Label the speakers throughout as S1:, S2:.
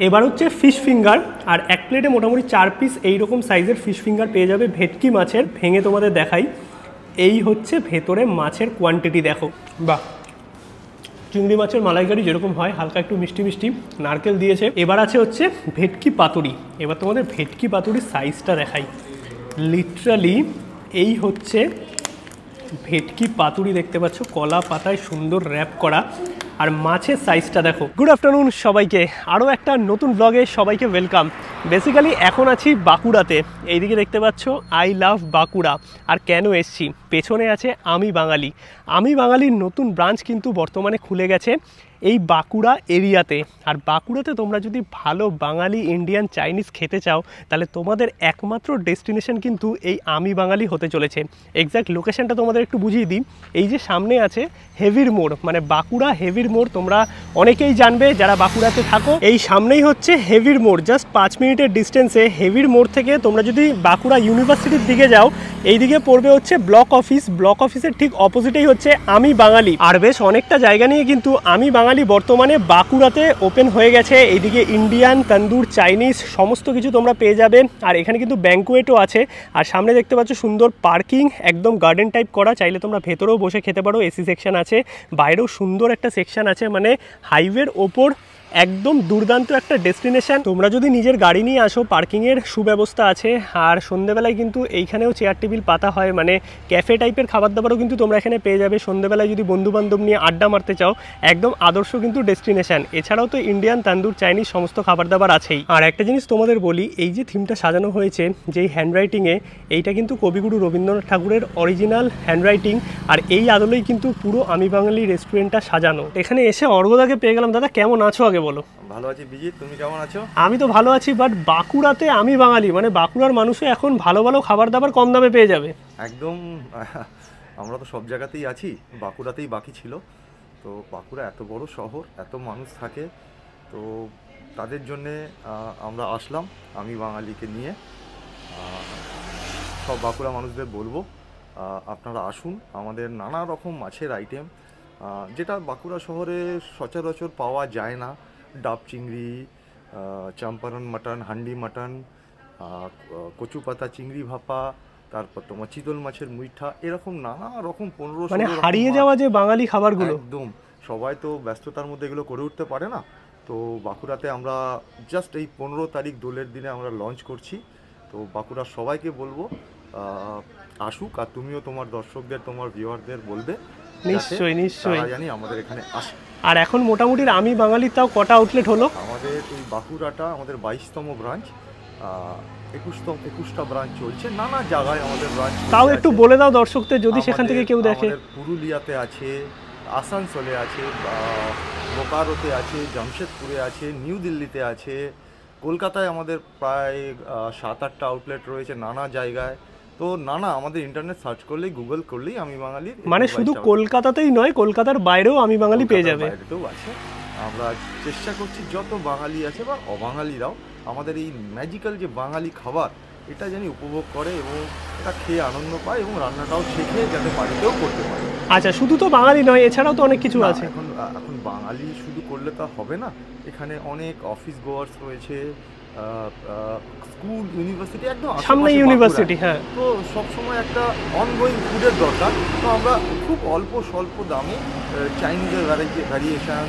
S1: এবার হচ্ছে fish finger, আর এক প্লেটে মোটামুটি 4 পিস এইরকম সাইজের ফিশ ফিঙ্গার পেয়ে যাবে ভেটকি মাছের। ভেঙে তোমাদের দেখাই, এই হচ্ছে ভেতরে মাছের কোয়ান্টিটি দেখো। বাহ, চিংড়ি মাছের মালাইকারি যেরকম হয় হালকা একটু মিষ্টি মিষ্টি, নারকেল দিয়েছে। এবার আছে হচ্ছে ভেটকি পাতুরি। এবার তোমাদের ভেটকি পাতুরির সাইজটা দেখাই। লিটারালি এই হচ্ছে ভেটকি পাতুরি, দেখতে পাচ্ছ কলা পাতায় সুন্দর র্যাপ করা, আর মাছের সাইজটা দেখো। গুড আফটারনুন সবাইকে, আরও একটা নতুন ব্লগে সবাইকে ওয়েলকাম। বেসিক্যালি এখন আছি বাঁকুড়াতে, এইদিকে দেখতে পাচ্ছ আই লাভ বাঁকুড়া। আর কেন এসছি, পেছনে আছে আমি বাঙালি। আমি বাঙালির নতুন ব্রাঞ্চ কিন্তু বর্তমানে খুলে গেছে এই বাঁকুড়া এরিয়াতে। আর বাঁকুড়াতে তোমরা যদি ভালো বাঙালি ইন্ডিয়ান চাইনিজ খেতে চাও, তাহলে তোমাদের একমাত্র ডেস্টিনেশন কিন্তু এই আমি বাঙালি হতে চলেছে। এক্স্যাক্ট লোকেশনটা তোমাদের একটু বুঝিয়ে দিই। এই যে সামনে আছে হেভির মোড়, মানে বাঁকুড়া হেভির মোড়, তোমরা অনেকেই জানবে যারা বাঁকুড়াতে থাকো। এই সামনেই হচ্ছে হেভির মোড়, জাস্ট 5 মিনিটের ডিস্টেন্সে। হেভির মোড় থেকে তোমরা যদি বাঁকুড়া ইউনিভার্সিটির দিকে যাও, এই দিকে পড়বে হচ্ছে ব্লক অফিস। ব্লক অফিসের ঠিক অপোজিটেই হচ্ছে আমি বাঙালি। আর বেশ অনেকটা জায়গা নিয়ে কিন্তু আমি বাঙালি বর্তমানে বাঁকুড়াতে ওপেন হয়ে গেছে। এইদিকে ইন্ডিয়ান, তন্দুর, চাইনিজ সমস্ত কিছু তোমরা পেয়ে যাবে। আর এখানে কিন্তু ব্যাঙ্কুয়েটও আছে। আর সামনে দেখতে পাচ্ছ সুন্দর পার্কিং, একদম গার্ডেন টাইপ করা। চাইলে তোমরা ভেতরেও বসে খেতে পারো, এসি সেকশন আছে, বাইরেও সুন্দর একটা সেকশন আছে। মানে হাইওয়ের ওপর একদম দুর্দান্ত একটা ডেস্টিনেশন। তোমরা যদি নিজের গাড়ি নিয়ে আসো, পার্কিংয়ের সুব্যবস্থা আছে। আর সন্ধ্যেবেলায় কিন্তু এইখানেও চেয়ার টেবিল পাতা হয়, মানে ক্যাফে টাইপের খাবার দাবারও কিন্তু তোমরা এখানে পেয়ে যাবে। সন্ধ্যেবেলায় যদি বন্ধু বান্ধব নিয়ে আড্ডা মারতে চাও, একদম আদর্শ কিন্তু ডেস্টিনেশন। এছাড়াও তো ইন্ডিয়ান, তান্দুর, চাইনিজ সমস্ত খাবার দাবার আছেই। আর একটা জিনিস তোমাদের বলি, এই যে থিমটা সাজানো হয়েছে যেই হ্যান্ডরাইটিংয়ে, এইটা কিন্তু কবিগুরু রবীন্দ্রনাথ ঠাকুরের অরিজিনাল হ্যান্ডরাইটিং। আর এই আদলেই কিন্তু পুরো আমি বাঙালি রেস্টুরেন্টটা সাজানো। এখানে এসে অর্ঘদাকে পেয়ে গেলাম। দাদা কেমন আছো আগে বলো?
S2: ভালো আছি বিজিৎ, তুমি কেমন আছো?
S1: আমি তো ভালো আছি, বাট বাঁকুড়াতে আমি বাঙালি, মানে বাঁকুড়ার মানুষও এখন ভালো ভালো খাবার দাবার কম দামে পেয়ে যাবে
S2: একদম। আমরা তো সব জায়গাতেই আছি, বাঁকুড়াতেই বাকি ছিল। তো বাঁকুড়া এত বড় শহর, এত মানুষ থাকে, তো তাদের জন্যে আমরা আসলাম আমি বাঙালিকে নিয়ে। সব বাঁকুড়া মানুষদের বলবো আপনারা আসুন। আমাদের নানা রকম মাছের আইটেম, যেটা বাঁকুড়া শহরে সচরাচর পাওয়া যায় না। ডাব চিংড়ি, চম্পারন মাটন, হান্ডি মাটন, কচু পাতা চিংড়ি ভাপা, তারপর তোমার চিতল মাছের মুইঠা, এরকম নানা রকম 15
S1: মানে হারিয়ে যাওয়া যে বাঙালি খাবারগুলো।
S2: একদম, সবাই তো ব্যস্ততার মধ্যে এগুলো করে উঠতে পারে না। তো বাঁকুড়াতে আমরা জাস্ট এই 15 তারিখ দোলের দিনে আমরা লঞ্চ করছি। তো বাঁকুড়ার সবাইকে বলবো আসুক। আর তুমিও তোমার দর্শকদের, তোমার ভিউয়ারদের বলবে
S1: নিশ্চয়ই নিশ্চয়ই
S2: জানি আমাদের এখানে আসে।
S1: আর এখন মোটামুটি আমি বাঙালির তাও কটা আউটলেট হলো?
S2: আমাদের এই বাঁকুড়াটা আমাদের 22তম ব্রাঞ্চ, 21টা ব্রাঞ্চ চলছে, নানা জায়গায় আমাদের ব্রাঞ্চ।
S1: তাও একটু বলে দাও দর্শকদের, যদি সেখান থেকে কেউ দেখে।
S2: পুরুলিয়াতে আছে, আসানসোলে আছে, বোকারোতে আছে, জামশেদপুরে আছে, নিউ দিল্লিতে আছে, কলকাতায় আমাদের প্রায় 7-8টা আউটলেট রয়েছে নানা জায়গায়। তো নানা আমাদের ইন্টারনেট সার্চ করলেই, গুগল করলেই আমি বাঙালি,
S1: মানে শুধু কলকাতাতেই নয়, কলকাতার বাইরেও আমি বাঙালি পেয়ে যাবে।
S2: বাইরেতেও আছে। আমরা চেষ্টা করছি যত বাঙালি আছে বা অবাঙালিরাও আমাদের এই ম্যাজিক্যাল যে বাঙালি খাবার, এটা জানি উপভোগ করে এবং এটা খেয়ে আনন্দ পায় এবং রান্নাটাও শেখে যাতে বাড়িতেও করতে পারে।
S1: আচ্ছা, শুধু তো বাঙালি নয়, এছাড়াও তো অনেক কিছু আছে।
S2: এখন বাঙালি শুধু করলে তো হবে না, এখানে অনেক অফিস গোয়ার্স রয়েছে, স্কুল, ইউনিভার্সিটি, একদম
S1: সামনে ইউনিভার্সিটি। হ্যাঁ,
S2: তো সবসময় একটা অনগোয়িং ফুডের দরকার। তো আমরা খুব অল্প স্বল্প দামে চাইনিজের ভ্যারিয়েশন,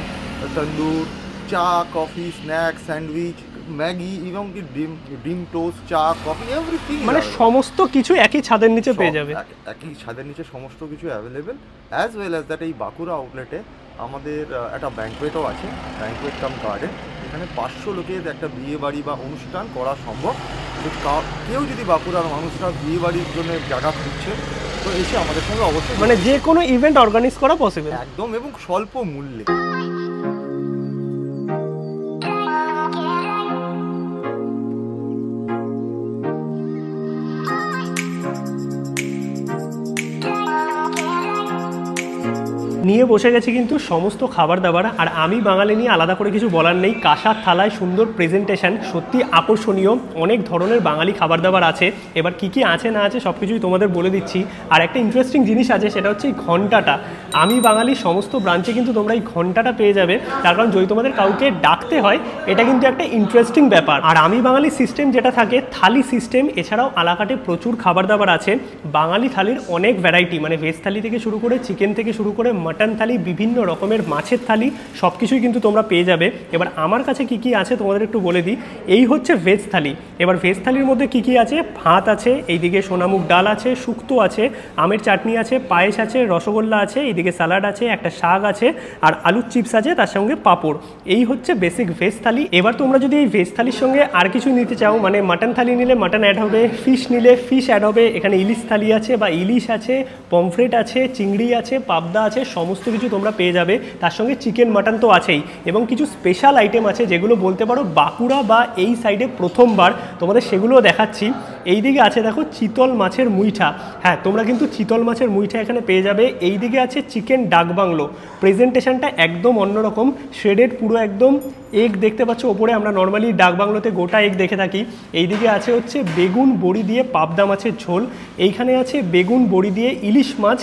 S2: তন্দুর, চা, কফি, স্ন্যাক্স, স্যান্ডউইচ, ম্যাগি এবং কি ডিম টোস্ট, চা, কফি, এভরিথিং,
S1: মানে সমস্ত কিছু একই ছাদের নিচে পেয়ে যাবে।
S2: একই ছাদের নিচে সমস্ত কিছু available. As well as that এই বাঁকুড়া আউটলেটে আমাদের একটা ব্যাঙ্কোয়েটও আছে, ব্যাঙ্কোয়েট কাম গার্ডেন। এখানে 500 লোকের একটা বিয়ে বাড়ি বা অনুষ্ঠান করা সম্ভব। তো কেউ যদি বাঁকুড়ার মানুষরা বিয়ে বাড়ির জন্য জায়গা খুঁজছে, তো এসে আমাদের সঙ্গে অবশ্যই,
S1: মানে যে কোনো ইভেন্ট অর্গানাইজ করা পসিবল
S2: একদম, এবং স্বল্প মূল্যে।
S1: নিয়ে বসে গেছি কিন্তু সমস্ত খাবার দাবার। আর আমি বাঙালি নিয়ে আলাদা করে কিছু বলার নেই, কাঁসার থালায় সুন্দর প্রেজেন্টেশন, সত্যি আকর্ষণীয়, অনেক ধরনের বাঙালি খাবার দাবার আছে। এবার কি কি আছে না আছে সব কিছুই তোমাদের বলে দিচ্ছি। আর একটা ইন্টারেস্টিং জিনিস আছে, সেটা হচ্ছে এই ঘন্টাটা। আমি বাঙালি সমস্ত ব্রাঞ্চে কিন্তু তোমরা এই ঘন্টাটা পেয়ে যাবে, তার কারণ যদি তোমাদের কাউকে ডাকতে হয় এটা কিন্তু একটা ইন্টারেস্টিং ব্যাপার। আর আমি বাঙালি সিস্টেম যেটা থাকে থালি সিস্টেম, এছাড়াও আলাকাটে প্রচুর খাবার দাবার আছে। বাঙালি থালির অনেক ভ্যারাইটি, মানে ভেজ থালি থেকে শুরু করে চিকেন থেকে শুরু করে মাটন থালি, বিভিন্ন রকমের মাছের থালি, সব কিছুই কিন্তু তোমরা পেয়ে যাবে। এবার আমার কাছে কি কি আছে তোমাদের একটু বলে দিই। এই হচ্ছে ভেজ থালি। এবার ভেজ থালির মধ্যে কি কি আছে, ভাত আছে, এইদিকে সোনামুগ ডাল আছে, শুক্তো আছে, আমের চাটনি আছে, পায়েস আছে, রসগোল্লা আছে, এইদিকে স্যালাড আছে, একটা শাক আছে, আর আলুর চিপস আছে, তার সঙ্গে পাঁপড়। এই হচ্ছে বেসিক ভেজ থালি। এবার তোমরা যদি এই ভেজ থালির সঙ্গে আর কিছু নিতে চাও, মানে মাটন থালি নিলে মাটন অ্যাড হবে, ফিশ নিলে ফিশ অ্যাড হবে, এখানে ইলিশ থালি আছে বা ইলিশ আছে, পমফ্রেট আছে, চিংড়ি আছে, পাবদা আছে, সমস্ত কিছু তোমরা পেয়ে যাবে। তার সঙ্গে চিকেন মাটন তো আছেই, এবং কিছু স্পেশাল আইটেম আছে যেগুলো বলতে পারো বাঁকুড়া বা এই সাইডে প্রথমবার, তোমাদের সেগুলোও দেখাচ্ছি। এইদিকে আছে দেখো চিতল মাছের মুইঠা। হ্যাঁ, তোমরা কিন্তু চিতল মাছের মুইঠা এখানে পেয়ে যাবে। এইদিকে আছে চিকেন ডাক বাংলো, প্রেজেন্টেশনটা একদম অন্যরকম, শেডেড পুরো একদম এগ দেখতে পাচ্ছ ওপরে, আমরা নর্মালি ডাক বাংলোতে গোটা এগ দেখে থাকি। এইদিকে আছে হচ্ছে বেগুন বড়ি দিয়ে পাবদা মাছের ঝোল, এইখানে আছে বেগুন বড়ি দিয়ে ইলিশ মাছ,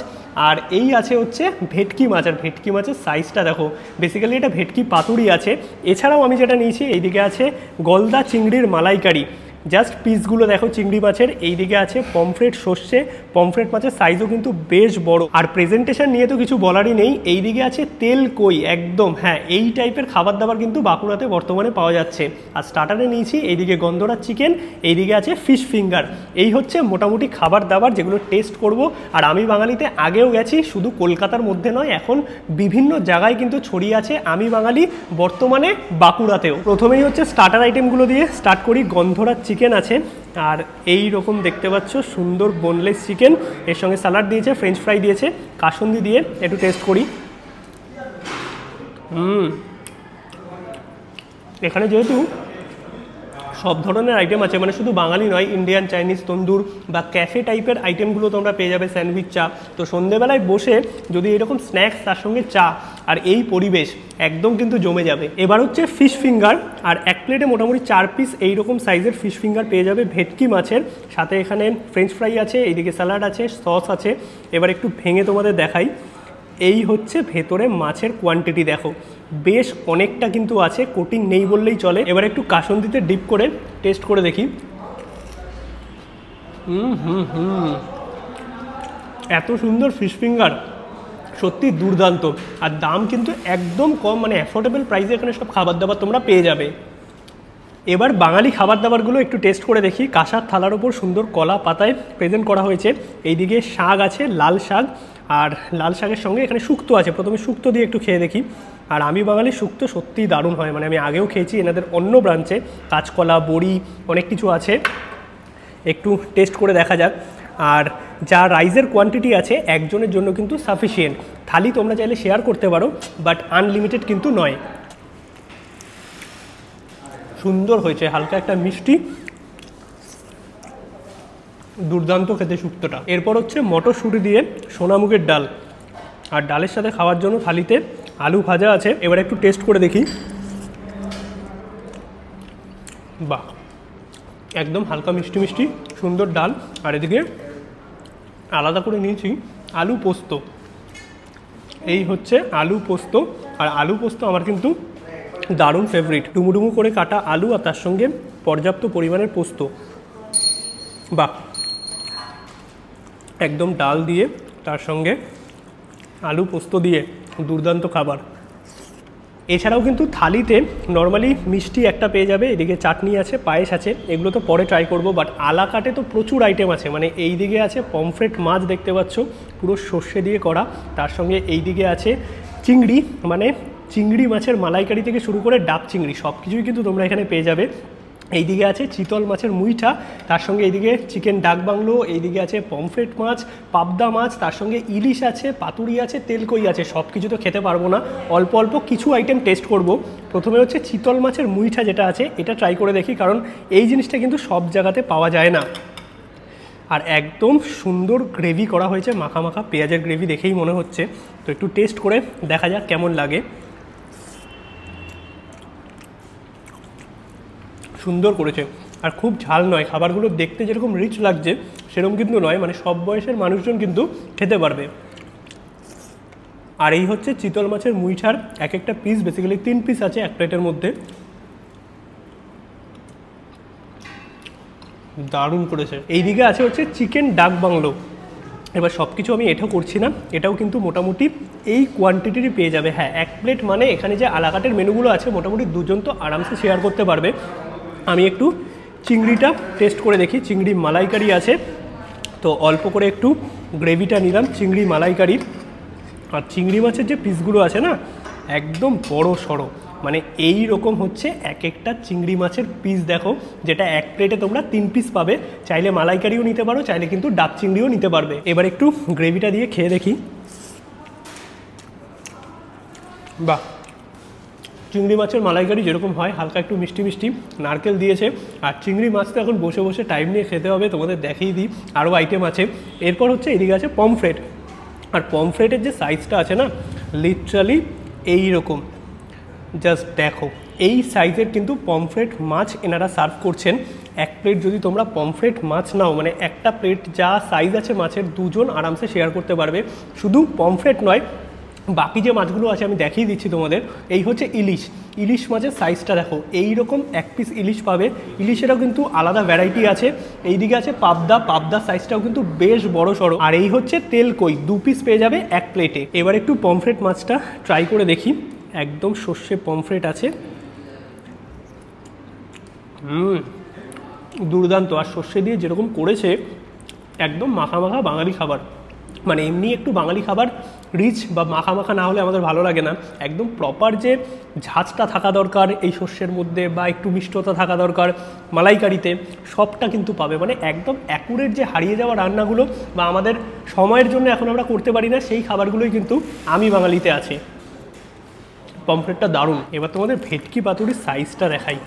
S1: আর এই আছে হচ্ছে ভেটকি মাছ। আর ভেটকি মাছের সাইজটা দেখো, বেসিক্যালি এটা ভেটকি পাতুরি আছে। এছাড়াও আমি যেটা নিয়েছি, এইদিকে আছে গলদা চিংড়ির মালাইকারি, জাস্ট পিসগুলো দেখো চিংড়ি মাছের। এইদিকে আছে পমফ্রেট সর্ষে, পমফ্রেট মাছের সাইজও কিন্তু বেশ বড়। আর প্রেজেন্টেশন নিয়ে তো কিছু বলারই নেই। এইদিকে আছে তেল কই, একদম হ্যাঁ এই টাইপের খাবার দাবার কিন্তু বাঁকুড়াতে বর্তমানে পাওয়া যাচ্ছে। আর স্টার্টারে নিয়েছি এইদিকে গন্ধরাজ চিকেন, এইদিকে আছে ফিশ ফিঙ্গার। এই হচ্ছে মোটামুটি খাবার দাবার যেগুলো টেস্ট করব। আর আমি বাঙালিতে আগেও গেছি, শুধু কলকাতার মধ্যে নয়, এখন বিভিন্ন জায়গায় কিন্তু ছড়িয়ে আছে আমি বাঙালি বর্তমানে বাঁকুড়াতেও। প্রথমেই হচ্ছে স্টার্টার আইটেমগুলো দিয়ে স্টার্ট করি। গন্ধরাজ চিকেন আছে, আর এই রকম দেখতে পাচ্ছ সুন্দর বোনলেস চিকেন, এর সঙ্গে স্যালাড দিয়েছে, ফ্রেঞ্চ ফ্রাই দিয়েছে, কাসুন্দি দিয়ে একটু টেস্ট করি। এখানে যেহেতু সব ধরনের আইটেম আছে, মানে শুধু বাঙালি নয়, ইন্ডিয়ান, চাইনিজ, তন্দুর বা ক্যাফে টাইপের আইটেমগুলো তোমরা পেয়ে যাবে, স্যান্ডউইচ, চা। তো সন্ধেবেলায় বসে যদি এরকম স্ন্যাক্স তার সঙ্গে চা আর এই পরিবেশ, একদম কিন্তু জমে যাবে। এবার হচ্ছে ফিশ ফিঙ্গার, আর এক প্লেটে মোটামুটি 4 পিস এইরকম সাইজের ফিশ ফিঙ্গার পেয়ে যাবে ভেটকি মাছের সাথে। এখানে ফ্রেঞ্চ ফ্রাই আছে, এইদিকে স্যালাড আছে, সস আছে। এবার একটু ভেঙে তোমাদের দেখাই। এই হচ্ছে ভেতরে মাছের কোয়ান্টিটি দেখো, বেশ অনেকটা কিন্তু আছে, কোটিং নেই বললেই চলে। এবার একটু কাসুন্দিতে ডিপ করে টেস্ট করে দেখি। এত সুন্দর ফিশ ফিঙ্গার, সত্যি দুর্দান্ত। আর দাম কিন্তু একদম কম, মানে অ্যাফোর্ডেবল প্রাইসে এখানে সব খাবার দাবার তোমরা পেয়ে যাবে। এবার বাঙালি খাবার দাবারগুলো একটু টেস্ট করে দেখি। কাঁসার থালার ওপর সুন্দর কলা পাতায় প্রেজেন্ট করা হয়েছে। এইদিকে শাক আছে, লাল শাক, আর লাল শাকের সঙ্গে এখানে শুক্তো আছে। প্রথমে শুক্তো দিয়ে একটু খেয়ে দেখি। আর আমি বাঙালি শুক্তো সত্যিই দারুণ হয়, মানে আমি আগেও খেয়েছি এনাদের অন্য ব্রাঞ্চে, কাঁচকলা, বড়ি, অনেক কিছু আছে। একটু টেস্ট করে দেখা যাক। আর যা রাইসের কোয়ান্টিটি আছে একজনের জন্য কিন্তু সাফিসিয়েন্ট। থালি তোমরা চাইলে শেয়ার করতে পারো, বাট আনলিমিটেড কিন্তু নয়। সুন্দর হয়েছে, হালকা একটা মিষ্টি, দুর্দান্ত খেতে শুক্তোটা। এরপর হচ্ছে মটরশুঁটি দিয়ে সোনামুগের ডাল, আর ডালের সাথে খাওয়ার জন্য থালিতে আলু ভাজা আছে। এবার একটু টেস্ট করে দেখি। বাহ, একদম হালকা মিষ্টি মিষ্টি সুন্দর ডাল। আর এদিকে আলাদা করে নিয়েছি আলু পোস্ত। এই হচ্ছে আলু পোস্ত, আর আলু পোস্ত আমার কিন্তু দারুণ ফেভারিট। ডুমুডুমু করে কাটা আলু আর তার সঙ্গে পর্যাপ্ত পরিমাণের পোস্ত। বাহ, একদম ডাল দিয়ে তার সঙ্গে আলু পোস্ত দিয়ে দুর্দান্ত খাবার। এছাড়াও কিন্তু থালিতে নর্মালি মিষ্টি একটা পেয়ে যাবে, এদিকে চাটনি আছে, পায়েস আছে, এগুলো তো পরে ট্রাই করব। বাট আলাকাটে তো প্রচুর আইটেম আছে, মানে এই দিকে আছে পমফ্রেট মাছ দেখতে পাচ্ছ, পুরো সর্ষে দিয়ে করা, তার সঙ্গে এই দিকে আছে চিংড়ি, মানে চিংড়ি মাছের মালাইকারি থেকে শুরু করে ডাব চিংড়ি সব কিছুই কিন্তু তোমরা এখানে পেয়ে যাবে। এইদিকে আছে চিতল মাছের মুইঠা, তার সঙ্গে এইদিকে চিকেন ডাক বাংলো, এইদিকে আছে পমফ্রেট মাছ, পাবদা মাছ, তার সঙ্গে ইলিশ আছে, পাতুরি আছে, তেলকই আছে। সব কিছু তো খেতে পারবো না, অল্প অল্প কিছু আইটেম টেস্ট করব। প্রথমে হচ্ছে চিতল মাছের মুইঠা যেটা আছে, এটা ট্রাই করে দেখি, কারণ এই জিনিসটা কিন্তু সব জায়গাতে পাওয়া যায় না। আর একদম সুন্দর গ্রেভি করা হয়েছে, মাখা মাখা পেঁয়াজের গ্রেভি দেখেই মনে হচ্ছে। তো একটু টেস্ট করে দেখা যাক কেমন লাগে। সুন্দর করেছে, আর খুব ঝাল নয়। খাবারগুলো দেখতে যেরকম রিচ লাগছে সেরকম কিন্তু নয়, মানে সব বয়সের মানুষজন কিন্তু খেতে পারবে। আর এই হচ্ছে চিতল মাছের মুইঠার এক একটা পিস, বেসিক্যালি 3 পিস আছে এক প্লেটের মধ্যে। দারুণ করেছে। এইদিকে আছে হচ্ছে চিকেন ডাক বাংলো। এবার সব কিছু আমি এটাও করছি না, এটাও কিন্তু মোটামুটি এই কোয়ান্টিটিরই পেয়ে যাবে। হ্যাঁ, 1 প্লেট মানে এখানে যে আলাকাটের মেনুগুলো আছে মোটামুটি 2 জন তো আরামসে শেয়ার করতে পারবে। আমি একটু চিংড়িটা টেস্ট করে দেখি। চিংড়ি মালাইকারি আছে, তো অল্প করে একটু গ্রেভিটা নিলাম চিংড়ি মালাইকারির। আর চিংড়ি মাছের যে পিসগুলো আছে না, একদম বড় সড়ো, মানে এই রকম হচ্ছে এক একটা চিংড়ি মাছের পিস। দেখো, যেটা 1 প্লেটে তোমরা 3 পিস পাবে। চাইলে মালাইকারিও নিতে পারো, চাইলে কিন্তু ডাক চিংড়িও নিতে পারবে। এবার একটু গ্রেভিটা দিয়ে খেয়ে দেখি। বাহ, চিংড়ি মাছের মালাইকারি যেরকম হয়, হালকা একটু মিষ্টি মিষ্টি, নারকেল দিয়েছে। আর চিংড়ি মাছ তো এখন বসে বসে টাইম নিয়ে খেতে হবে, তোমাদের দেখিয়ে দিই আরও আইটেম আছে। এরপর হচ্ছে এদিকে আছে পমফ্রেট। আর পমফ্রেটের যে সাইজটা আছে না, লিটারালি এই রকম, জাস্ট দেখো এই সাইজের কিন্তু পমফ্রেট মাছ এনারা সার্ভ করছেন। 1 প্লেট যদি তোমরা পমফ্রেট মাছ নাও, মানে একটা প্লেট যা সাইজ আছে মাছের 2 জন আরামসে শেয়ার করতে পারবে। শুধু পমফ্রেট নয়, বাকি যে মাছগুলো আছে আমি দেখিয়ে দিচ্ছি তোমাদের। এই হচ্ছে ইলিশ। ইলিশ মাছের সাইজটা দেখো, এই রকম 1 পিস ইলিশ পাবে। ইলিশেরও কিন্তু আলাদা ভ্যারাইটি আছে। এইদিকে আছে পাবদা, পাবদার সাইজটাও কিন্তু বেশ বড় সড়ো। আর এই হচ্ছে তেল কই, 2 পিস পেয়ে যাবে 1 প্লেটে। এবার একটু পমফ্রেট মাছটা ট্রাই করে দেখি। একদম সর্ষে পমফ্রেট আছে, দুর্দান্ত। আর সর্ষে দিয়ে যেরকম করেছে, একদম মাখা মাখা বাঙালি খাবার। মানে এমনি একটু বাঙালি খাবার রিচ বা মাখা মাখা না হলে আমাদের ভালো লাগে না। একদম প্রপার যে ঝাঁজটা থাকা দরকার এই শস্যের মধ্যে, বা একটু মিষ্টতা থাকা দরকার মালাইকারিতে, সবটা কিন্তু পাবে। মানে একদম অ্যাকুরেট যে হারিয়ে যাওয়া রান্নাগুলো বা আমাদের সময়ের জন্য এখন আমরা করতে পারি না, সেই খাবারগুলোই কিন্তু আমি বাঙালিতে আছে। পমফ্রেটটা দারুণ। এবার তোমাদের ভেটকি পাতুরির সাইজটা দেখাই।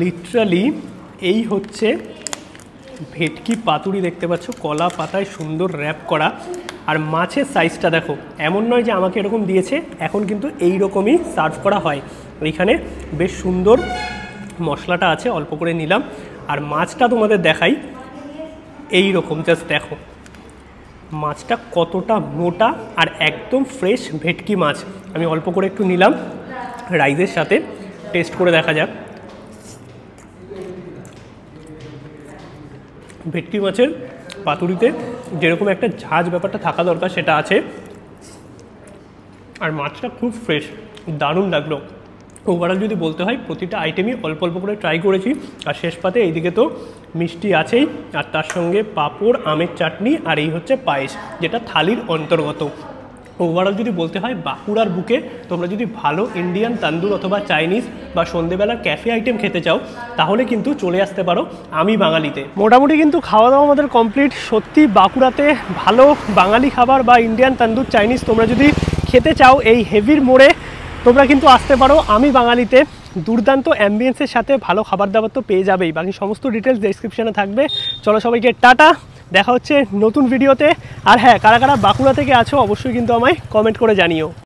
S1: লিটারালি এই হচ্ছে ভেটকি পাতুরি, দেখতে পাচ্ছ কলা পাতায় সুন্দর র্যাপ করা। আর মাছের সাইজটা দেখো, এমন নয় যে আমাকে এরকম দিয়েছে, এখন কিন্তু এই রকমই সার্ভ করা হয়। এইখানে বেশ সুন্দর মশলাটা আছে, অল্প করে নিলাম। আর মাছটা তোমাদের দেখাই, এই রকম জাস্ট দেখো মাছটা কতটা মোটা আর একদম ফ্রেশ ভেটকি মাছ। আমি অল্প করে একটু নিলাম রাইসের সাথে, টেস্ট করে দেখা যাক। ভেটকি মাছের পাতুরিতে যেরকম একটা ঝাঁজ ব্যাপারটা থাকা দরকার সেটা আছে। আর মাছটা খুব ফ্রেশ, দারুণ লাগলো। ওভারঅল যদি বলতে হয়, প্রতিটা আইটেমই অল্প অল্প করে ট্রাই করেছি। আর শেষ পাতে এইদিকে তো মিষ্টি আছেই, আর তার সঙ্গে পাঁপড়, আমের চাটনি, আর এই হচ্ছে পায়েস, যেটা থালির অন্তর্গত। ওভারঅল যদি বলতে হয়, বাঁকুড়ার বুকে তোমরা যদি ভালো ইন্ডিয়ান তান্দুর অথবা চাইনিজ বা সন্ধেবেলার ক্যাফে আইটেম খেতে চাও, তাহলে কিন্তু চলে আসতে পারো আমি বাঙালিতে। মোটামুটি কিন্তু খাওয়া দাওয়া আমাদের কমপ্লিট। সত্যি বাঁকুড়াতে ভালো বাঙালি খাবার বা ইন্ডিয়ান তান্দুর চাইনিজ তোমরা যদি খেতে চাও, এই হেভির মোড়ে তোমরা কিন্তু আসতে পারো আমি বাঙালিতে। দুর্দান্ত অ্যাম্বিয়েন্সের সাথে ভালো খাবার দাবার তো পেয়ে যাবেই। বাকি সমস্ত ডিটেলস ডেসক্রিপশানে থাকবে। চলো সবাইকে টাটা, দেখা হচ্ছে নতুন ভিডিওতে। আর হ্যাঁ, কারা কারা বাঁকুড়া থেকে আছো অবশ্যই কিন্তু আমায় কমেন্ট করে জানিও।